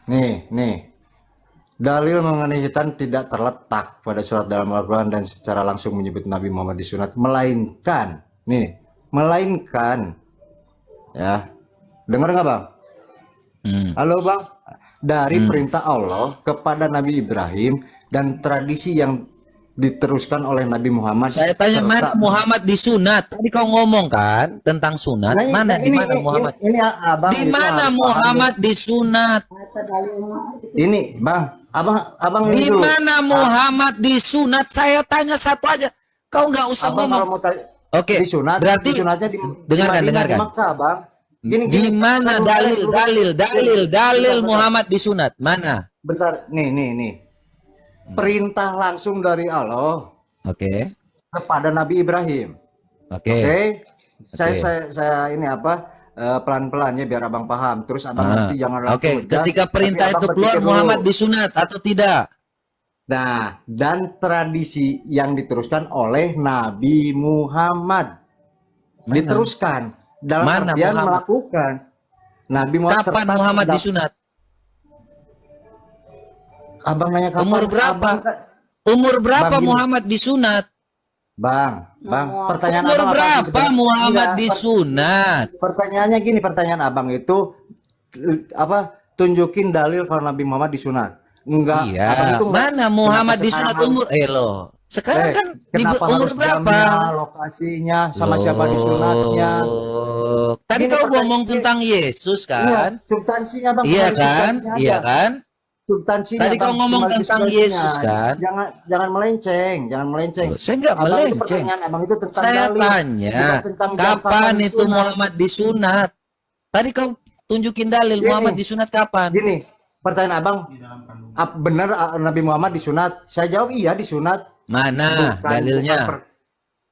nih. Dalil mengenai hitan tidak terletak pada surat dalam Al-Quran dan secara langsung menyebut Nabi Muhammad disunat, melainkan, ya, dengar nggak bang? Halo bang, dari perintah Allah kepada Nabi Ibrahim dan tradisi yang diteruskan oleh Nabi Muhammad. Saya tanya mana Muhammad disunat? Tadi kau ngomong kan tentang sunat. Mana di mana Muhammad? Ini abang. Di mana Muhammad disunat? Ini bang, abang di mana Muhammad disunat? Saya tanya satu aja. Kau nggak usah ngomong. Oke. Disunat. Berarti dengarkan. Di Makkah, bang. Di mana dalil Muhammad disunat? Mana? Bentar, nih. Perintah langsung dari Allah. Oke. Kepada Nabi Ibrahim. Oke. Saya ini apa? Pelan-pelan ya biar abang paham. Terus abang nanti jangan langsung. Oke. Ketika perintah itu keluar Muhammad disunat atau tidak? Nah, dan tradisi yang diteruskan oleh Nabi Muhammad diteruskan dalam artian melakukan. Nabi Muhammad kapan Muhammad disunat? Abang nanya kapan? Umur berapa Muhammad disunat? Bang, pertanyaan umur berapa Muhammad disunat? Pertanyaannya gini, pertanyaan abang itu apa? Tunjukin dalil kalau Nabi Muhammad disunat. Enggak. Iya. Mana Muhammad disunat umur? Loh. Sekarang kan umur berapa? Lokasinya sama siapa disunatnya? Tadi kau ngomong tentang Yesus kan? Iya, substansinya bang. Iya kan? Substansinya. Tadi kau ngomong tentang Yesus kan? Jangan melenceng. Saya nggak melenceng. Abang itu tentang saya dalil, tanya, kapan itu Muhammad disunat? Tadi kau tunjukin dalil Muhammad disunat kapan? Gini, pertanyaan abang, benar Nabi Muhammad disunat? Saya jawab iya disunat. Mana dalilnya?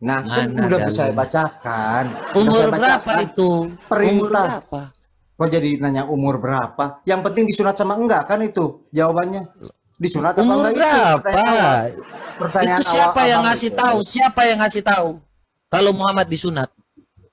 Nah, udah bisa bacakan. Umur berapa itu? Perintah. Umur berapa? Kok jadi nanya umur berapa? Yang penting disunat sama enggak kan itu jawabannya. Disunat apa umur enggak berapa? Pertanyaan itu siapa yang ngasih tahu? Siapa yang ngasih tahu? Kalau Muhammad disunat?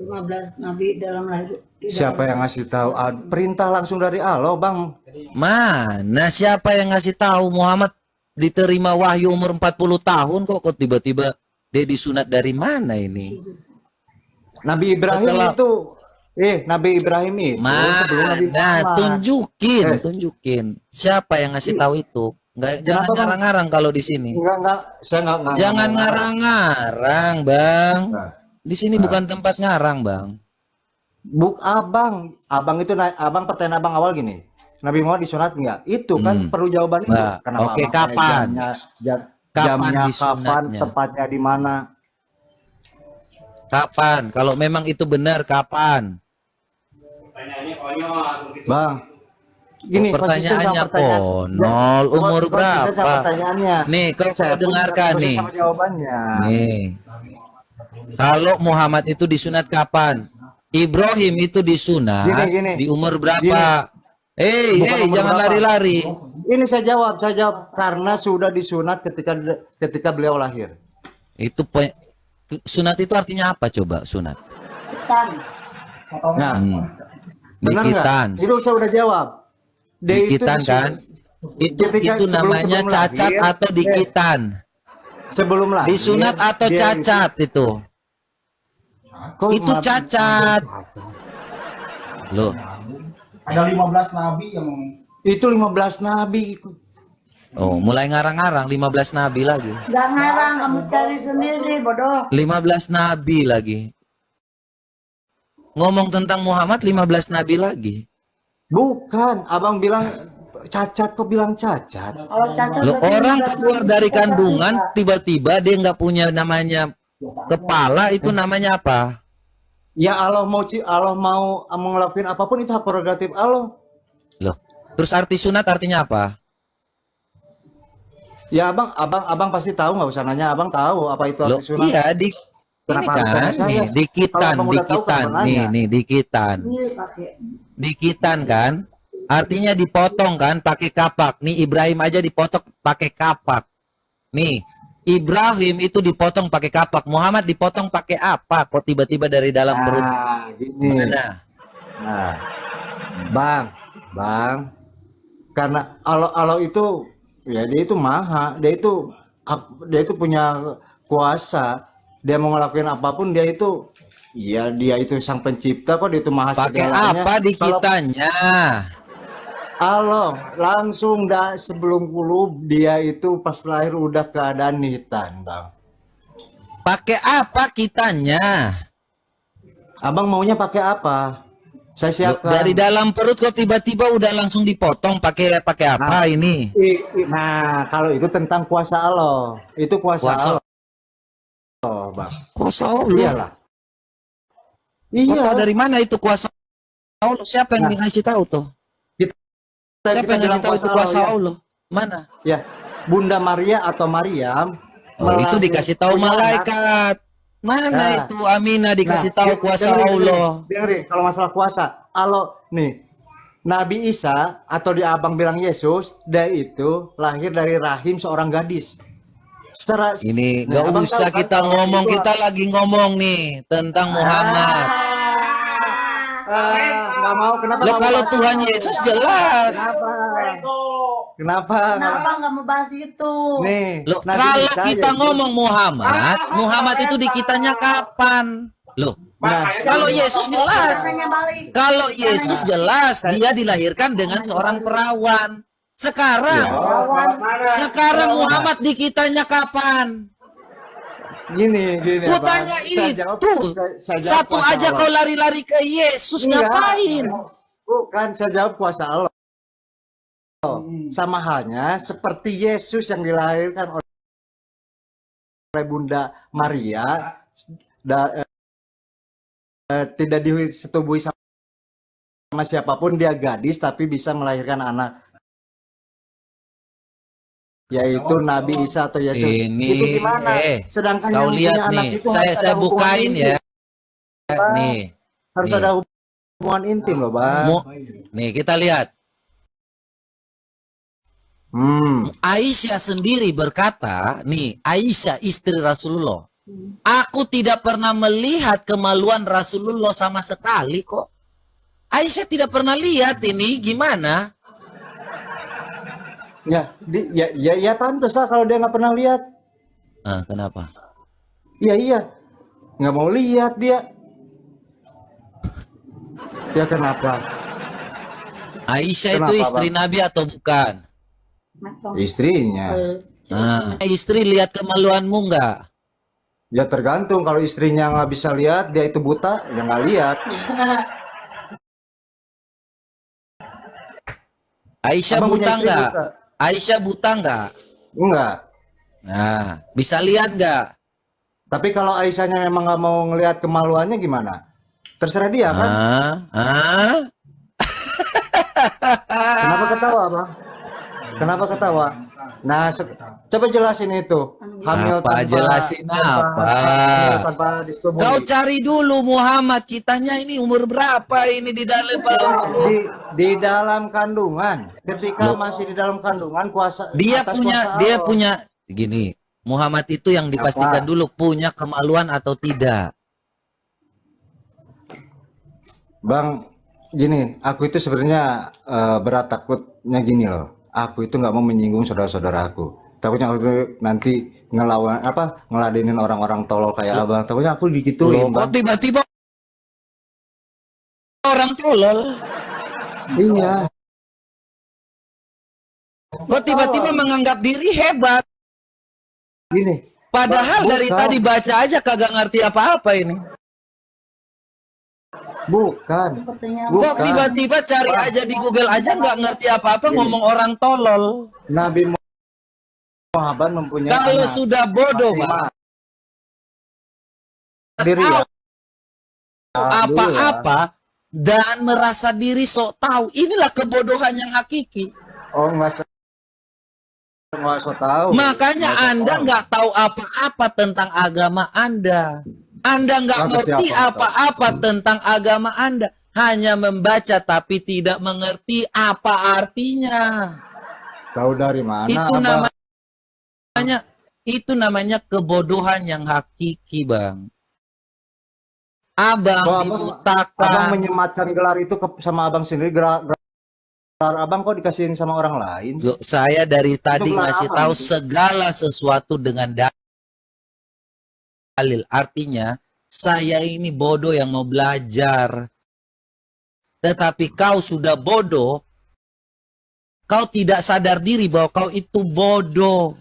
15 nabi dalam lahir. Siapa yang ngasih tahu? Perintah langsung dari Allah, Bang. Mana siapa yang ngasih tahu Muhammad diterima wahyu umur 40 tahun kok tiba-tiba dia disunat dari mana ini? Nabi Ibrahim itu Nabi Ibrahim itu mana? Tunjukin. Siapa yang ngasih tahu itu? Jangan ngarang-ngarang kalau di sini. Jangan ngarang-ngarang, Bang. Di sini bukan tempat ngarang, Bang. Abang itu abang pertanyaan abang awal gini. Nabi Muhammad disunat enggak? Itu kan perlu jawaban itu. Oke, kapan? Jamnya kapan? Tepatnya di mana? Kapan? Kalau memang itu benar, kapan? Pertanyaannya konyol. Bang, gini pertanyaannya konyol. Umur berapa? Nih, kau dengarkan nih. Nih, kalau Muhammad itu disunat kapan? Ibrahim itu disunat di umur berapa? Jangan lari-lari. Ini saya jawab karena sudah disunat ketika beliau lahir. Itu sunat itu artinya apa coba sunat? Nah, dikitan. Itu saya udah jawab. Dikitan kan? Itu namanya cacat atau dikitan? Sebelum lahir. Disunat atau cacat itu? Itu cacat. Loh. Ada 15 nabi yang itu 15 nabi. Oh, mulai ngarang-ngarang 15 nabi lagi. Gak ngarang, kamu cari sendiri, bodoh. 15 nabi lagi. Ngomong tentang Muhammad 15 nabi lagi. Bukan, abang bilang cacat, kok bilang cacat? Loh, orang keluar dari kandungan tiba-tiba dia nggak punya namanya kepala, itu namanya apa? Ya Allah mau ngelakuin apapun itu hak prerogatif Allah. Loh, terus arti sunat artinya apa? Ya abang pasti tahu, nggak usah nanya, abang tahu apa itu arti sunat. Iya, dikitan kan, artinya dipotong kan pakai kapak. Nih Ibrahim aja dipotong pakai kapak. Nih Ibrahim itu dipotong pakai kapak. Muhammad dipotong pakai apa? Kok tiba-tiba dari dalam perut? Gini. Mana? Nah, bang, Karena Allah itu ya dia itu maha, dia itu punya kuasa. Dia mau ngelakuin apapun dia itu ya dia itu sang pencipta kok, dia itu maha Pakai segalanya. apa di kitanya? Allah langsung dah sebelum kulub dia itu pas lahir udah keadaan nitan, Bang. Pakai apa kitanya? Abang maunya pakai apa? Saya siapkan. Dari dalam perut kok tiba-tiba udah langsung dipotong pakai apa ini? Nah, kalau itu tentang kuasa Allah. Itu kuasa Allah, Bang. Kuasa Allah. Iyalah. Kok tahu dari mana itu kuasa Allah? Siapa yang ngasih tahu tuh? Siapa yang ngasih tahu itu kuasa Allah? Mana? Ya, Bunda Maria atau Maryam. Oh, itu dikasih tahu malaikat. Mana itu Aminah dikasih tahu kuasa Allah? Dengerin, kalau masalah kuasa, Allah nih, Nabi Isa atau di abang bilang Yesus, dia itu lahir dari rahim seorang gadis. Ini gak usah kita ngomong, kita lagi ngomong nih tentang Muhammad. Nggak mau, kenapa? Loh, kalau Tuhan Yesus jelas. Kenapa nggak mau bahas itu? Nih, Loh, kalau kita ngomong Muhammad itu di kitanya kapan? Loh, kalau Yesus jelas. Kalau Yesus jelas dia dilahirkan dengan seorang perawan. Sekarang Muhammad di kitanya kapan? Gini. Kutanya itu. Satu aja kau lari-lari ke Yesus ngapain? Bukan, saya jawab kuasa Allah. Sama halnya seperti Yesus yang dilahirkan oleh Bunda Maria, tidak disetubui sama siapapun, dia gadis tapi bisa melahirkan anak, yaitu Nabi Isa atau Yesus. Itu gimana? Sedangkan kau yang lihat punya anak nih, itu saya bukain ya. Nih, harus ada hubungan intim loh, Bang. Nih kita lihat. Aisyah sendiri berkata, nih Aisyah istri Rasulullah, aku tidak pernah melihat kemaluan Rasulullah sama sekali kok. Aisyah tidak pernah lihat ini, gimana? Ya pantas lah kalau dia nggak pernah lihat. Kenapa? Iya, nggak mau lihat dia. Ya kenapa? Aisyah itu istri Bang? Nabi atau bukan? Istrinya. Istri lihat kemaluanmu nggak? Ya tergantung, kalau istrinya nggak bisa lihat, dia itu buta, ya nggak lihat. Aisyah buta nggak? Aisyah buta nggak? Enggak. Nah, bisa lihat nggak? Tapi kalau Aisyahnya memang nggak mau ngelihat kemaluannya gimana? Terserah dia kan? Kenapa ketawa, Bang? Kenapa ketawa? Nah, coba jelasin itu. Hamil apa? Jelasin apa? Kau cari dulu Muhammad, kitanya ini umur berapa ini di dalam perut? Di dalam kandungan. Ketika masih di dalam kandungan, kuasa dia punya gini. Muhammad itu yang dipastikan dulu punya kemaluan atau tidak. Bang, gini, aku itu sebenarnya berat takutnya gini loh. Aku itu nggak mau menyinggung saudara-saudara aku. Takutnya aku nanti ngeladenin orang-orang tolol kayak abang. Takutnya aku digituin. Kok tiba-tiba orang tolol? Iya. Kok tiba-tiba menganggap diri hebat? Gini. Padahal dari tadi baca aja kagak ngerti apa-apa ini. Bukan. Kok tiba-tiba cari aja di Google aja nggak ngerti apa-apa ngomong orang tolol. Nabi Muhammad mempunyai kalau anak. Sudah bodoh, Bang. Diri ya. Apa-apa dan merasa diri sok tahu. Inilah kebodohan yang hakiki. Oh, nggak sok tahu. Makanya Anda nggak tahu apa-apa tentang agama Anda. Anda nggak ngerti apa-apa tentang agama Anda. Hanya membaca tapi tidak mengerti apa artinya. Tahu dari mana? Itu namanya kebodohan yang hakiki, Bang. Abang dibutakan. Abang menyematkan gelar itu sama abang sendiri, gelar abang kok dikasihin sama orang lain? Loh, saya dari tadi gelar ngasih apa tahu itu? segala sesuatu dengan dalil. Artinya, saya ini bodoh yang mau belajar. Tetapi kau sudah bodoh, kau tidak sadar diri bahwa kau itu bodoh.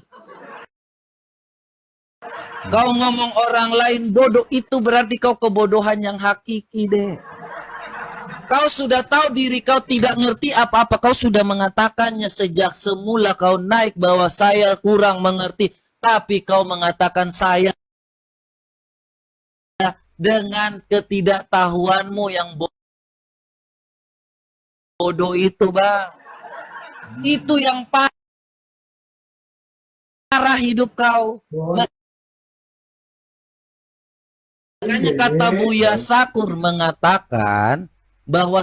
Kau ngomong orang lain bodoh, itu berarti kau kebodohan yang hakiki deh. Kau sudah tahu diri kau tidak ngerti apa-apa. Kau sudah mengatakannya sejak semula kau naik bahwa saya kurang mengerti. Tapi kau mengatakan saya dengan ketidaktahuanmu yang bodoh itu, Bang. Itu yang parah hidup kau. Makanya kata Buya Sakur mengatakan bahwa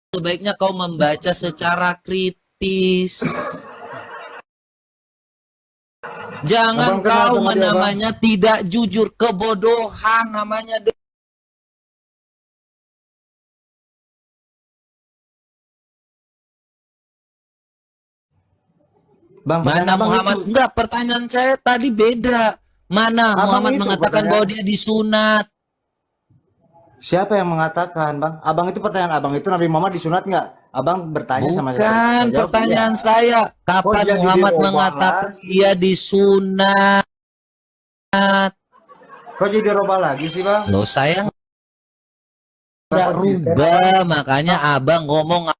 sebaiknya kau membaca secara kritis. Jangan kau namanya tidak jujur, kebodohan namanya. Bang, Mana Muhammad? itu. Enggak, pertanyaan saya tadi beda. Mana Abang Muhammad itu mengatakan bahwa dia disunat? Siapa yang mengatakan, Bang? Abang itu pertanyaan abang itu Nabi Muhammad disunat nggak? Abang bertanya sama saya. Bukan, pertanyaan saya. Kapan Muhammad mengatakan dia disunat? Kok jadi rubah lagi sih, Bang? Loh, saya nggak rubah, makanya abang ngomong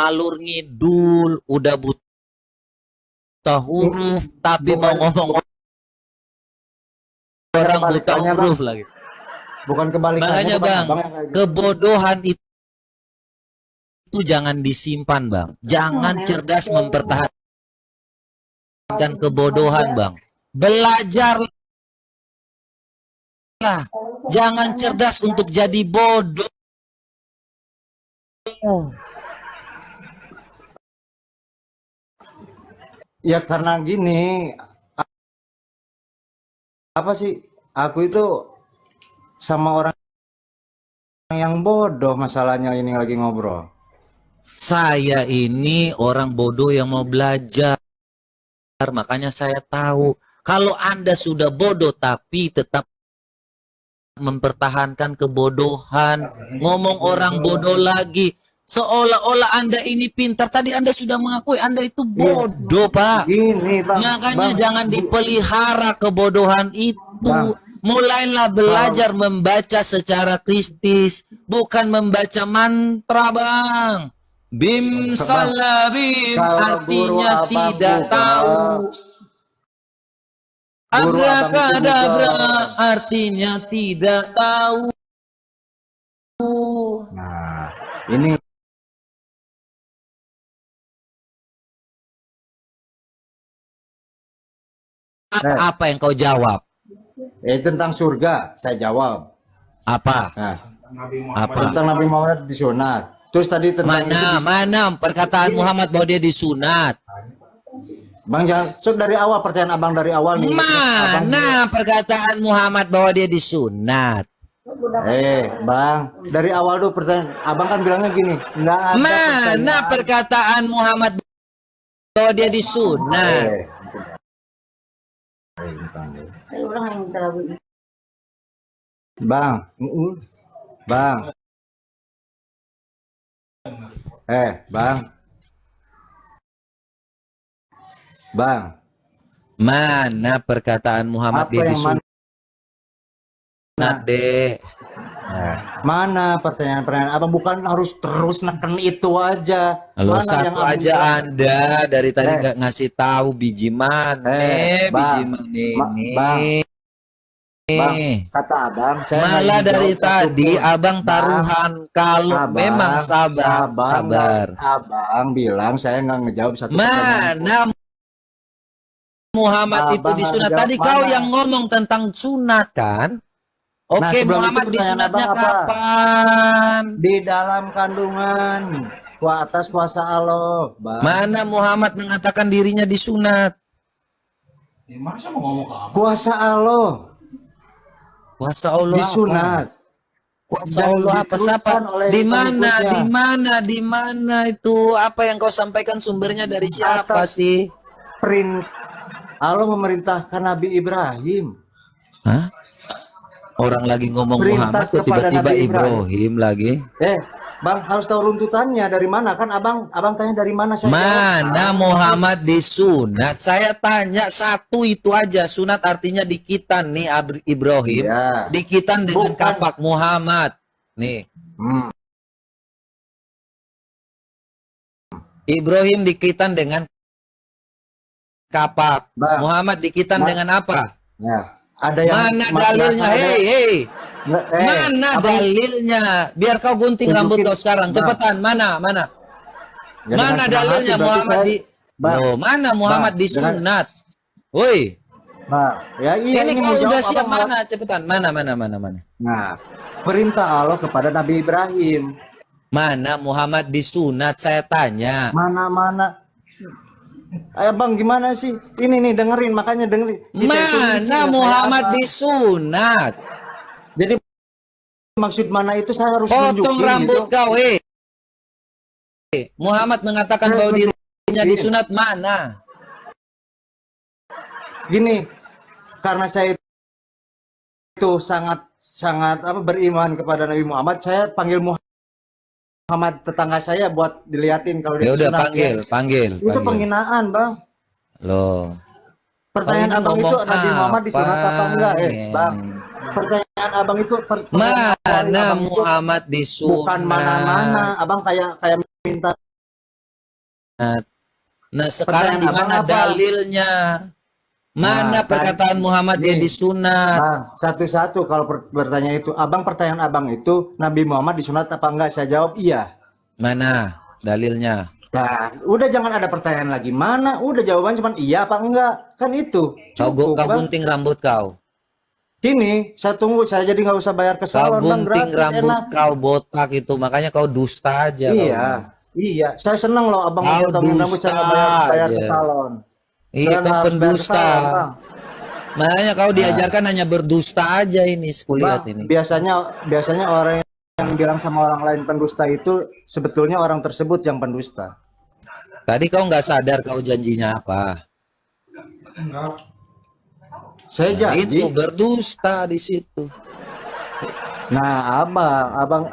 alur ngidul, udah buta huruf, tapi mau ngomong orang buta huruf lagi. Bukan kebalikannya. Makanya Bang, kebodohan itu jangan disimpan, Bang. Jangan cerdas mempertahankan kebodohan, Bang. Belajarlah. Jangan cerdas untuk jadi bodoh. Ya karena gini, apa sih? Aku itu sama orang yang bodoh masalahnya ini lagi ngobrol. Saya ini orang bodoh yang mau belajar. Makanya saya tahu. Kalau Anda sudah bodoh tapi tetap mempertahankan kebodohan, ngomong orang bodoh lagi, seolah-olah Anda ini pintar. Tadi Anda sudah mengakui Anda itu bodoh, Pak. Gini, Bang. Makanya Bang, jangan dipelihara kebodohan itu. Bang. Mulailah belajar membaca secara kritis, bukan membaca mantra, Bang. Bim salabim artinya tidak tahu. Abrakadabra artinya tidak tahu. Nah, ini apa yang kau jawab? tentang surga, saya jawab. Apa? Nah, Apa? tentang Nabi Muhammad disunat. Terus tadi tentang mana perkataan Muhammad bahwa dia disunat? Bang, jangan dari awal pertanyaan abang dari awal nih. Mana perkataan Muhammad bahwa dia disunat? Bang, dari awal tuh pertanyaan abang kan bilangnya gini, nggak ada. Mana perkataan Muhammad bahwa dia disunat? Orang yang terlalu Bang, Bang. Bang. Bang. Mana perkataan Muhammad dia disunat, Dek? Mana pertanyaan-pertanyaan abang, bukan harus terus neken itu aja. Kalau mana satu aja Anda dari tadi nggak ngasih tahu biji mana, biji mana ini. Bang, kata abang, saya malah dari tadi abang taruhan. Kalau memang sabar. Abang bilang saya nggak ngejawab satu. Mana Muhammad itu disunat? Tadi kau yang ngomong tentang sunat kan? Oke, Muhammad disunatnya kapan? Di dalam kandungan, atas kuasa Allah, Bang. Mana Muhammad mengatakan dirinya disunat? Masa mau ngomong ke apa? Kuasa Allah. Kuasa Allah Disunat. Kuasa Allah apa siapa? Di mana itu? Apa yang kau sampaikan sumbernya dari siapa sih? Allah memerintahkan Nabi Ibrahim. Hah? Orang lagi ngomong Muhammad kok tiba-tiba Ibrahim lagi? Bang harus tahu runtutannya dari mana kan abang tanya dari mana saya mana Muhammad disunat? Saya tanya satu itu aja, sunat artinya dikitan nih Ibrahim, dikitan dengan kapak Muhammad nih. Ibrahim dikitan dengan kapak, Muhammad dikitan dengan apa? Ya. Ada yang mana dalilnya? Mana dalilnya? Biar kau gunting rambut kau sekarang. Cepetan, mana? Mana dalilnya Muhammad mana Muhammad disunat? Woi. Ini kau udah siap mana? Cepetan, mana? Nah, perintah Allah kepada Nabi Ibrahim. Mana Muhammad disunat? Saya tanya. Mana? Ayo bang, gimana sih? Ini nih dengerin, makanya dengerin. Mana Muhammad disunat? Jadi maksud mana itu saya harus potong rambut gitu. Kau, Muhammad mengatakan bahwa dirinya disunat mana? Gini, karena saya itu sangat beriman kepada Nabi Muhammad, saya panggil Muhammad tetangga saya buat diliatin kalau dia udah panggil. Itu penghinaan, Bang. Loh. Pertanyaan abang itu Nabi Muhammad disunat apa enggak, Bang? Pertanyaan abang itu mana Muhammad disunat? Bukan mana-mana, abang kayak minta. Nah sekarang di mana dalilnya? Mana perkataan Muhammad dia disunat? Satu-satu kalau bertanya itu, pertanyaan abang itu Nabi Muhammad disunat apa enggak? Saya jawab iya. Mana dalilnya? Nah, udah jangan ada pertanyaan lagi. Mana? Udah jawaban cuma iya apa enggak? Kan itu. Kau gunting rambut kau. Sini, saya tunggu. Saya jadi nggak usah bayar ke salon. Kau gunting rambut kau botak itu, makanya kau dusta aja. Iya. Saya seneng loh abang potong rambut saya nggak bayar ke salon. Iya, kau pendusta. Makanya kau diajarkan hanya berdusta aja ini kuliah ini. Biasanya orang yang bilang sama orang lain pendusta itu sebetulnya orang tersebut yang pendusta. Tadi kau nggak sadar kau janjinya apa? Enggak. Saya janji. Itu berdusta di situ. Nah,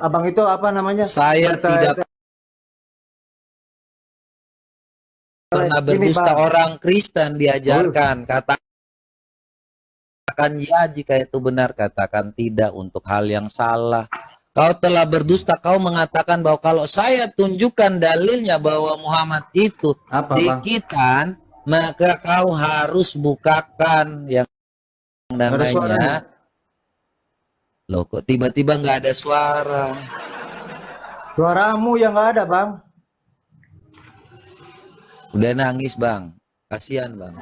abang itu apa namanya? Saya tidak pernah berdusta. Orang Kristen diajarkan katakan ya jika itu benar, katakan tidak untuk hal yang salah. Kau telah berdusta, kau mengatakan bahwa kalau saya tunjukkan dalilnya bahwa Muhammad itu dikitan, maka kau harus bukakan yang namanya. Loh kok tiba-tiba nggak ada suara? Suaramu yang nggak ada, Bang. Udah nangis, Bang. Kasihan, Bang.